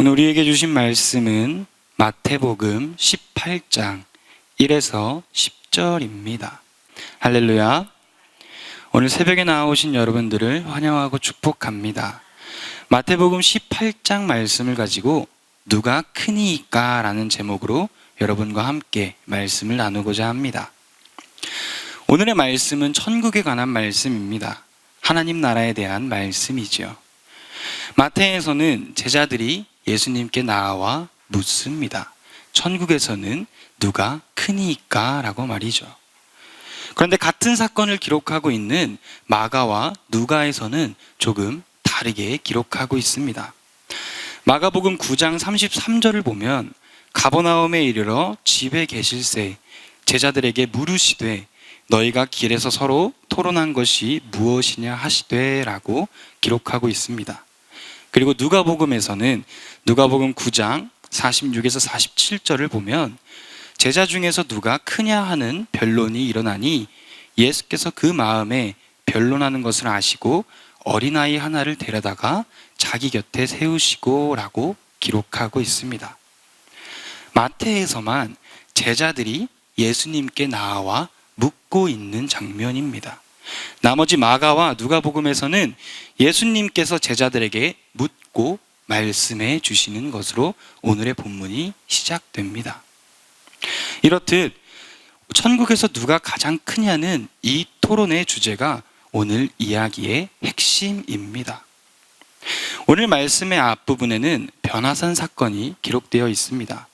오늘 우리에게 주신 말씀은 마태복음 18장 1에서 10절입니다. 할렐루야. 오늘 새벽에 나오신 여러분들을 환영하고 축복합니다. 마태복음 18장 말씀을 가지고 누가 크니이까 라는 제목으로 여러분과 함께 말씀을 나누고자 합니다. 오늘의 말씀은 천국에 관한 말씀입니다. 하나님 나라에 대한 말씀이죠. 마태에서는 제자들이 예수님께 나와 묻습니다. 천국에서는 누가 크니이까? 라고 말이죠. 그런데 같은 사건을 기록하고 있는 마가와 누가에서는 조금 다르게 기록하고 있습니다. 마가복음 9장 33절을 보면 가버나움에 이르러 집에 계실새 제자들에게 물으시되 너희가 길에서 서로 토론한 것이 무엇이냐 하시되 라고 기록하고 있습니다. 그리고 누가복음에서는 누가복음 9장 46에서 47절을 보면 제자 중에서 누가 크냐 하는 변론이 일어나니 예수께서 그 마음에 변론하는 것을 아시고 어린아이 하나를 데려다가 자기 곁에 세우시고 라고 기록하고 있습니다. 마태에서만 제자들이 예수님께 나와 묻고 있는 장면입니다. 나머지 마가와 누가복음에서는 예수님께서 제자들에게 묻고 말씀해 주시는 것으로 오늘의 본문이 시작됩니다. 이렇듯 천국에서 누가 가장 크냐는 이 토론의 주제가 오늘 이야기의 핵심입니다. 오늘 말씀의 앞부분에는 변화산 사건이 기록되어 있습니다.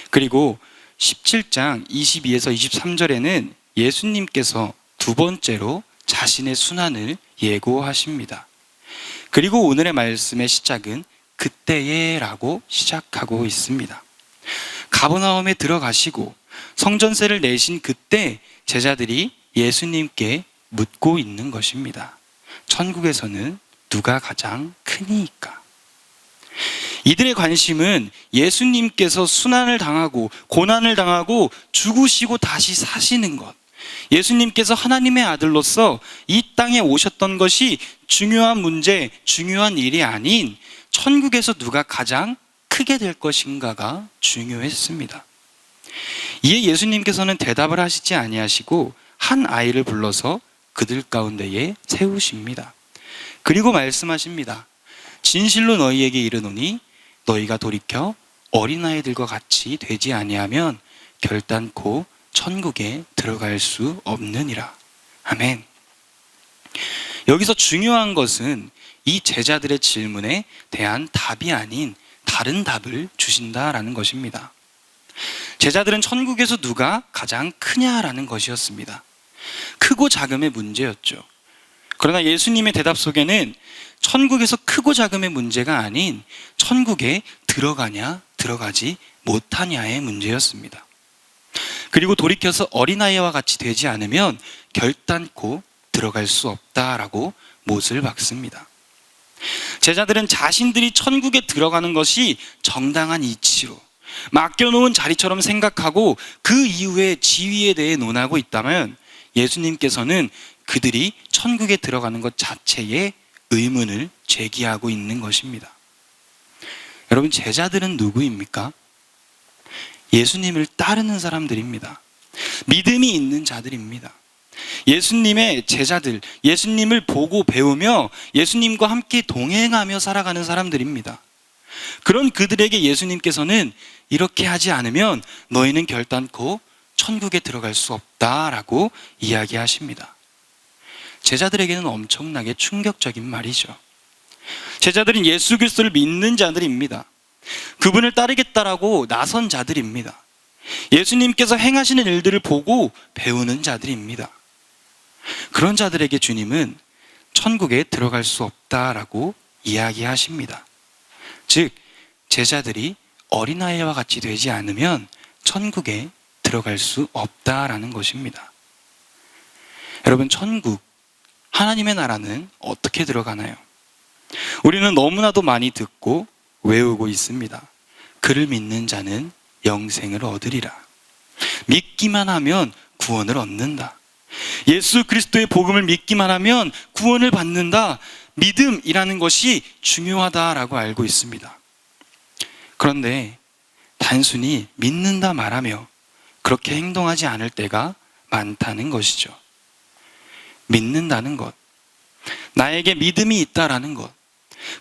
그리고 17장 22에서 23절에는 예수님께서 두 번째로 자신의 순환을 예고하십니다. 그리고 오늘의 말씀의 시작은 그때에 라고 시작하고 있습니다. 가버나움에 들어가시고 성전세를 내신 그때 제자들이 예수님께 묻고 있는 것입니다. 천국에서는 누가 가장 크니이까? 이들의 관심은 예수님께서 순환을 당하고 고난을 당하고 죽으시고 다시 사시는 것, 예수님께서 하나님의 아들로서 이 땅에 오셨던 것이 중요한 문제, 중요한 일이 아닌 천국에서 누가 가장 크게 될 것인가가 중요했습니다. 이에 예수님께서는 대답을 하시지 아니하시고 한 아이를 불러서 그들 가운데에 세우십니다. 그리고 말씀하십니다. 진실로 너희에게 이르노니 너희가 돌이켜 어린아이들과 같이 되지 아니하면 결단코 천국에 들어갈 수 없느니라. 아멘. 여기서 중요한 것은 이 제자들의 질문에 대한 답이 아닌 다른 답을 주신다라는 것입니다. 제자들은 천국에서 누가 가장 크냐라는 것이었습니다. 크고 작음의 문제였죠. 그러나 예수님의 대답 속에는 천국에서 크고 작음의 문제가 아닌 천국에 들어가냐 들어가지 못하냐의 문제였습니다. 그리고 돌이켜서 어린아이와 같이 되지 않으면 결단코 들어갈 수 없다라고 못을 박습니다. 제자들은 자신들이 천국에 들어가는 것이 정당한 이치로 맡겨놓은 자리처럼 생각하고 그 이후에 지위에 대해 논하고 있다면 예수님께서는 그들이 천국에 들어가는 것 자체에 의문을 제기하고 있는 것입니다. 여러분, 제자들은 누구입니까? 예수님을 따르는 사람들입니다. 믿음이 있는 자들입니다. 예수님의 제자들, 예수님을 보고 배우며 예수님과 함께 동행하며 살아가는 사람들입니다. 그런 그들에게 예수님께서는 이렇게 하지 않으면 너희는 결단코 천국에 들어갈 수 없다라고 이야기하십니다. 제자들에게는 엄청나게 충격적인 말이죠. 제자들은 예수 그리스도를 믿는 자들입니다. 그분을 따르겠다라고 나선 자들입니다. 예수님께서 행하시는 일들을 보고 배우는 자들입니다. 그런 자들에게 주님은 천국에 들어갈 수 없다라고 이야기하십니다. 즉, 제자들이 어린아이와 같이 되지 않으면 천국에 들어갈 수 없다라는 것입니다. 여러분, 천국, 하나님의 나라는 어떻게 들어가나요? 우리는 너무나도 많이 듣고 외우고 있습니다. 그를 믿는 자는 영생을 얻으리라. 믿기만 하면 구원을 얻는다. 예수 그리스도의 복음을 믿기만 하면 구원을 받는다. 믿음이라는 것이 중요하다라고 알고 있습니다. 그런데 단순히 믿는다 말하며 그렇게 행동하지 않을 때가 많다는 것이죠. 믿는다는 것, 나에게 믿음이 있다라는 것,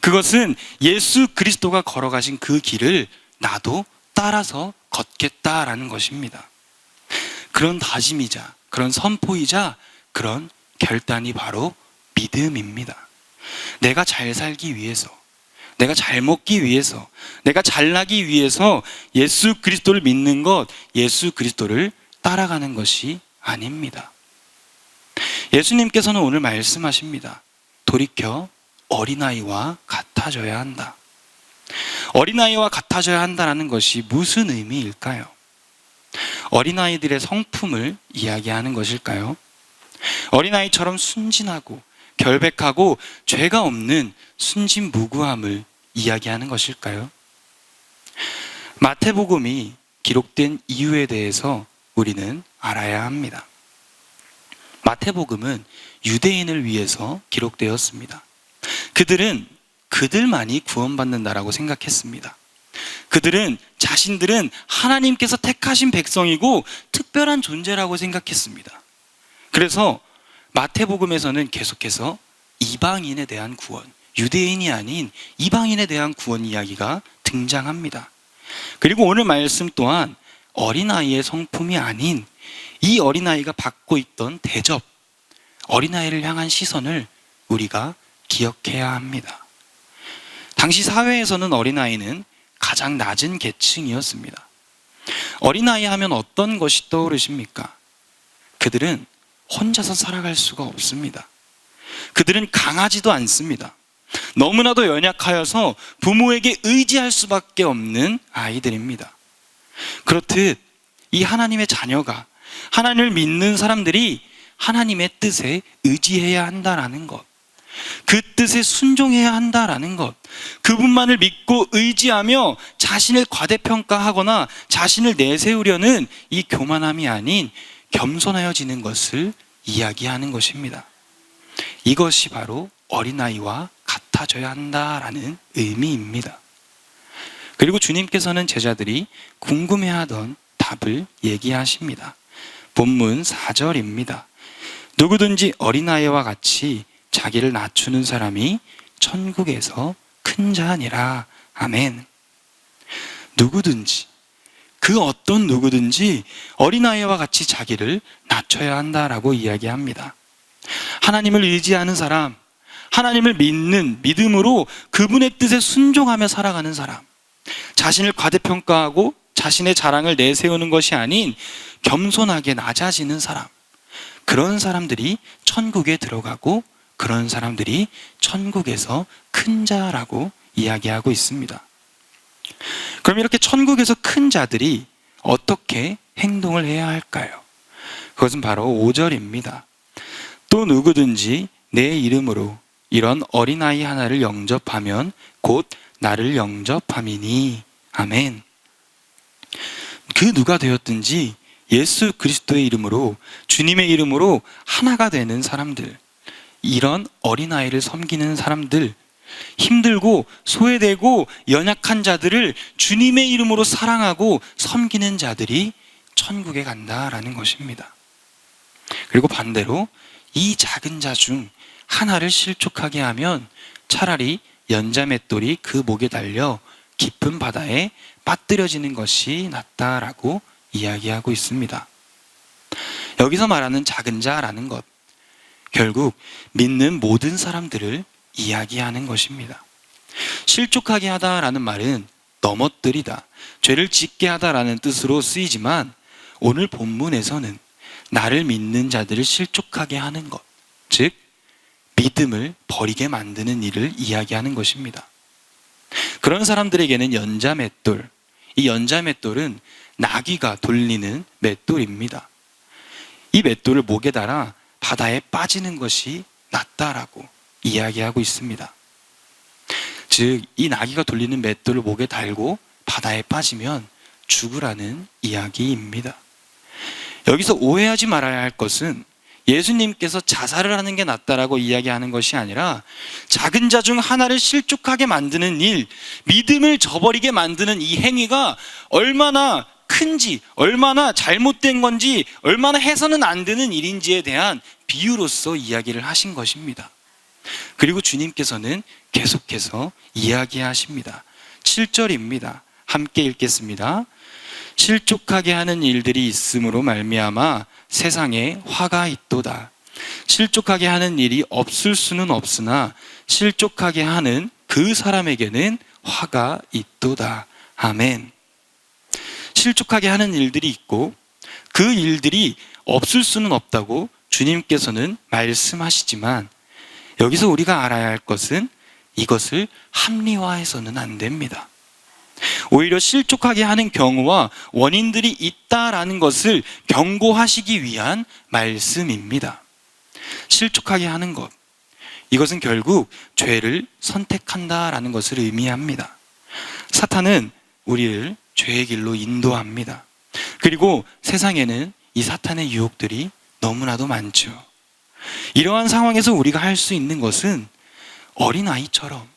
그것은 예수 그리스도가 걸어가신 그 길을 나도 따라서 걷겠다라는 것입니다. 그런 다짐이자 그런 선포이자 그런 결단이 바로 믿음입니다. 내가 잘 살기 위해서, 내가 잘 먹기 위해서, 내가 잘나기 위해서 예수 그리스도를 믿는 것, 예수 그리스도를 따라가는 것이 아닙니다. 예수님께서는 오늘 말씀하십니다. 돌이켜 어린아이와 같아져야 한다. 어린아이와 같아져야 한다는 것이 무슨 의미일까요? 어린아이들의 성품을 이야기하는 것일까요? 어린아이처럼 순진하고 결백하고 죄가 없는 순진무구함을 이야기하는 것일까요? 마태복음이 기록된 이유에 대해서 우리는 알아야 합니다. 마태복음은 유대인을 위해서 기록되었습니다. 그들은 그들만이 구원받는다라고 생각했습니다. 그들은 자신들은 하나님께서 택하신 백성이고 특별한 존재라고 생각했습니다. 그래서 마태복음에서는 계속해서 이방인에 대한 구원, 유대인이 아닌 이방인에 대한 구원 이야기가 등장합니다. 그리고 오늘 말씀 또한 어린아이의 성품이 아닌 이 어린아이가 받고 있던 대접, 어린아이를 향한 시선을 우리가 기억해야 합니다. 당시 사회에서는 어린아이는 가장 낮은 계층이었습니다. 어린아이 하면 어떤 것이 떠오르십니까? 그들은 혼자서 살아갈 수가 없습니다. 그들은 강하지도 않습니다. 너무나도 연약하여서 부모에게 의지할 수밖에 없는 아이들입니다. 그렇듯 이 하나님의 자녀가, 하나님을 믿는 사람들이 하나님의 뜻에 의지해야 한다라는 것, 그 뜻에 순종해야 한다라는 것, 그분만을 믿고 의지하며 자신을 과대평가하거나 자신을 내세우려는 이 교만함이 아닌 겸손하여지는 것을 이야기하는 것입니다. 이것이 바로 어린아이와 같아져야 한다라는 의미입니다. 그리고 주님께서는 제자들이 궁금해하던 답을 얘기하십니다. 본문 4절입니다. 누구든지 어린아이와 같이 자기를 낮추는 사람이 천국에서 큰 자니라. 아멘. 누구든지, 그 어떤 누구든지 어린아이와 같이 자기를 낮춰야 한다라고 이야기합니다. 하나님을 의지하는 사람, 하나님을 믿는 믿음으로 그분의 뜻에 순종하며 살아가는 사람, 자신을 과대평가하고 자신의 자랑을 내세우는 것이 아닌 겸손하게 낮아지는 사람, 그런 사람들이 천국에 들어가고 그런 사람들이 천국에서 큰 자라고 이야기하고 있습니다. 그럼 이렇게 천국에서 큰 자들이 어떻게 행동을 해야 할까요? 그것은 바로 5절입니다. 또 누구든지 내 이름으로 이런 어린아이 하나를 영접하면 곧 나를 영접함이니. 아멘. 그 누가 되었든지 예수 그리스도의 이름으로, 주님의 이름으로 하나가 되는 사람들, 이런 어린아이를 섬기는 사람들, 힘들고 소외되고 연약한 자들을 주님의 이름으로 사랑하고 섬기는 자들이 천국에 간다라는 것입니다. 그리고 반대로 이 작은 자 중 하나를 실족하게 하면 차라리 연자맷돌이 그 목에 달려 깊은 바다에 빠뜨려지는 것이 낫다라고 이야기하고 있습니다. 여기서 말하는 작은 자라는 것, 결국 믿는 모든 사람들을 이야기하는 것입니다. 실족하게 하다라는 말은 넘어뜨리다, 죄를 짓게 하다라는 뜻으로 쓰이지만 오늘 본문에서는 나를 믿는 자들을 실족하게 하는 것, 즉 믿음을 버리게 만드는 일을 이야기하는 것입니다. 그런 사람들에게는 연자맷돌, 이 연자맷돌은 나귀가 돌리는 맷돌입니다. 이 맷돌을 목에 달아 바다에 빠지는 것이 낫다라고 이야기하고 있습니다. 즉, 이 나귀가 돌리는 맷돌을 목에 달고 바다에 빠지면 죽으라는 이야기입니다. 여기서 오해하지 말아야 할 것은 예수님께서 자살을 하는 게 낫다라고 이야기하는 것이 아니라 작은 자 중 하나를 실족하게 만드는 일, 믿음을 저버리게 만드는 이 행위가 얼마나 큰지, 얼마나 잘못된 건지, 얼마나 해서는 안 되는 일인지에 대한 비유로서 이야기를 하신 것입니다. 그리고 주님께서는 계속해서 이야기하십니다. 7절입니다. 함께 읽겠습니다. 실족하게 하는 일들이 있음으로 말미암아 세상에 화가 있도다. 실족하게 하는 일이 없을 수는 없으나 실족하게 하는 그 사람에게는 화가 있도다. 아멘. 실족하게 하는 일들이 있고 그 일들이 없을 수는 없다고 주님께서는 말씀하시지만, 여기서 우리가 알아야 할 것은 이것을 합리화해서는 안 됩니다. 오히려 실족하게 하는 경우와 원인들이 있다라는 것을 경고하시기 위한 말씀입니다. 실족하게 하는 것, 이것은 결국 죄를 선택한다라는 것을 의미합니다. 사탄은 우리를 죄의 길로 인도합니다. 그리고 세상에는 이 사탄의 유혹들이 너무나도 많죠. 이러한 상황에서 우리가 할 수 있는 것은 어린아이처럼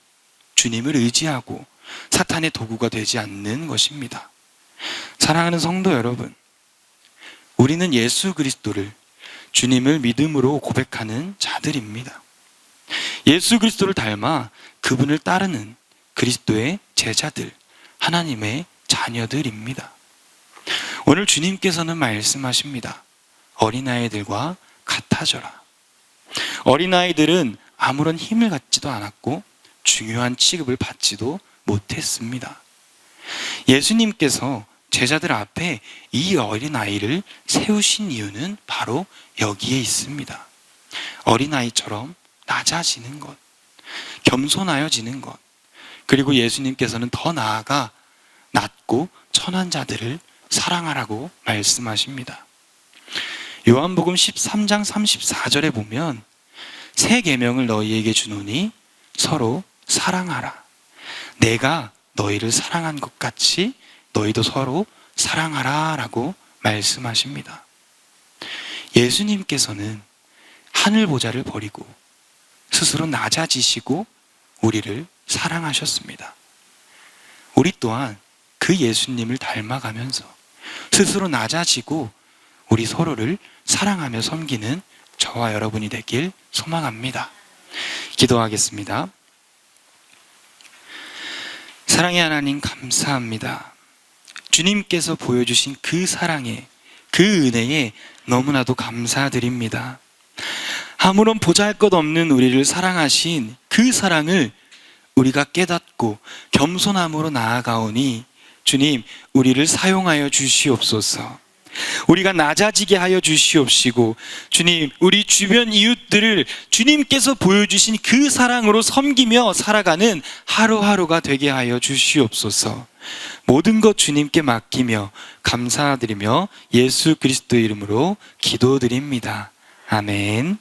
주님을 의지하고 사탄의 도구가 되지 않는 것입니다. 사랑하는 성도 여러분, 우리는 예수 그리스도를, 주님을 믿음으로 고백하는 자들입니다. 예수 그리스도를 닮아 그분을 따르는 그리스도의 제자들, 하나님의 자녀들입니다. 오늘 주님께서는 말씀하십니다. 어린아이들과 같아져라. 어린아이들은 아무런 힘을 갖지도 않았고 중요한 취급을 받지도 못했습니다. 예수님께서 제자들 앞에 이 어린아이를 세우신 이유는 바로 여기에 있습니다. 어린아이처럼 낮아지는 것, 겸손하여지는 것, 그리고 예수님께서는 더 나아가 낮고 천한 자들을 사랑하라고 말씀하십니다. 요한복음 13장 34절에 보면 새 계명을 너희에게 주노니 서로 사랑하라. 내가 너희를 사랑한 것 같이 너희도 서로 사랑하라 라고 말씀하십니다. 예수님께서는 하늘 보좌를 버리고 스스로 낮아지시고 우리를 사랑하셨습니다. 우리 또한 그 예수님을 닮아가면서 스스로 낮아지고 우리 서로를 사랑하며 섬기는 저와 여러분이 되길 소망합니다. 기도하겠습니다. 사랑의 하나님, 감사합니다. 주님께서 보여주신 그 사랑에, 그 은혜에 너무나도 감사드립니다. 아무런 보잘것 없는 우리를 사랑하신 그 사랑을 우리가 깨닫고 겸손함으로 나아가오니 주님, 우리를 사용하여 주시옵소서. 우리가 낮아지게 하여 주시옵시고 주님, 우리 주변 이웃들을 주님께서 보여주신 그 사랑으로 섬기며 살아가는 하루하루가 되게 하여 주시옵소서. 모든 것 주님께 맡기며 감사드리며 예수 그리스도 이름으로 기도드립니다. 아멘.